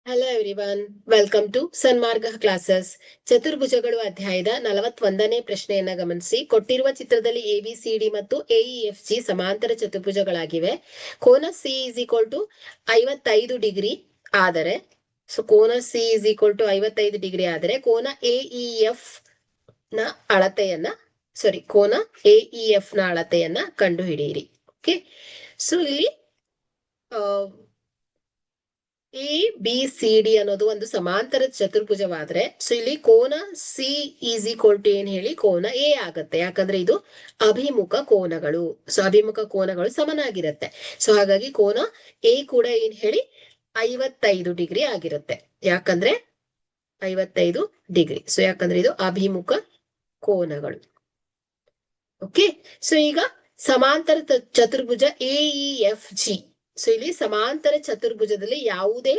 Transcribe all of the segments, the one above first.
Hello everyone, welcome to Sanmarga classes. ಚತುರ್ಭುಜಗಳು ಅಧ್ಯಾಯದ 41ನೇ ಪ್ರಶ್ನೆಯನ್ನ ಗಮನಿಸಿ. ಕೊಟ್ಟಿರುವ ಚಿತ್ರದಲ್ಲಿ ABCD ಮತ್ತು AEFG ಸಮಾಂತರ ಚತುರ್ಭುಜಗಳಾಗಿವೆ. ಕೋನ C is equal to 55 degree ಆದರೆ ಕೋನ C is equal to 55 degree ಆದರೆ ಕೋನ AEF ನ ಅಳತೆಯನ್ನ ಕೋನ AEF ನ ಅಳತೆಯನ್ನ ಕಂಡುಹಿಡಿಯಿರಿ. ಓಕೆ, ಸೊ ಇಲ್ಲಿ ABCD ಅನ್ನೋದು ಒಂದು ಸಮಾಂತರ ಚತುರ್ಭುಜವಾದ್ರೆ ಸೊ ಇಲ್ಲಿ ಕೋನ C ಈಸ್ ಈಕ್ವಲ್ ಟು ಏನ್ ಹೇಳಿ ಕೋನ A ಆಗತ್ತೆ. ಯಾಕಂದ್ರೆ ಇದು ಅಭಿಮುಖ ಕೋನಗಳು. ಸೊ ಅಭಿಮುಖ ಕೋನಗಳು ಸಮನಾಗಿರುತ್ತೆ. ಸೊ ಹಾಗಾಗಿ ಕೋನ A ಕೂಡ ಏನ್ ಹೇಳಿ 55 ಡಿಗ್ರಿ ಆಗಿರುತ್ತೆ. ಯಾಕಂದ್ರೆ 55 ಡಿಗ್ರಿ. ಸೊ ಯಾಕಂದ್ರೆ ಇದು ಅಭಿಮುಖ ಕೋನಗಳು. ಓಕೆ, ಸೊ ಈಗ ಸಮಾಂತರ ಚತುರ್ಭುಜ AEFG. ಸೊ ಇಲ್ಲಿ ಸಮಾಂತರ ಚತುರ್ಭುಜದಲ್ಲಿ ಯಾವುದೇ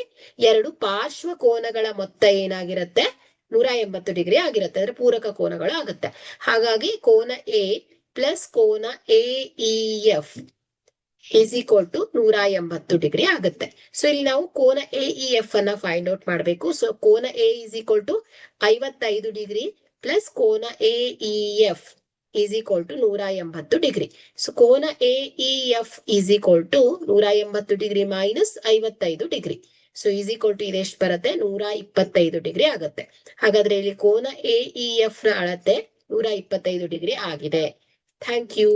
ಎರಡು ಪಾರ್ಶ್ವ ಕೋನಗಳ ಮೊತ್ತ ಏನಾಗಿರುತ್ತೆ? 180 ಡಿಗ್ರಿ ಆಗಿರುತ್ತೆ. ಅಂದ್ರೆ ಪೂರಕ ಕೋನಗಳು ಆಗುತ್ತೆ. ಹಾಗಾಗಿ ಕೋನ A ಪ್ಲಸ್ ಕೋನ AEF is equal to 180 degree ಆಗುತ್ತೆ. ಸೊ ಇಲ್ಲಿ ನಾವು ಕೋನ AEF ಅನ್ನ ಫೈಂಡ್ ಔಟ್ ಮಾಡಬೇಕು. ಸೊ ಕೋನ A is equal to 55 degree plus ಕೋನ AEF is equal to 180 degree. So ಕೋನ AEF is equal to 180 degree minus 55 degree. So is equal to ಇದೆಷ್ಟು ಬರುತ್ತೆ? 125 ಡಿಗ್ರಿ ಆಗುತ್ತೆ. ಹಾಗಾದ್ರೆ ಇಲ್ಲಿ ಕೋನ AEF ನ ಅಳತೆ 125 ಡಿಗ್ರಿ ಆಗಿದೆ. Thank you.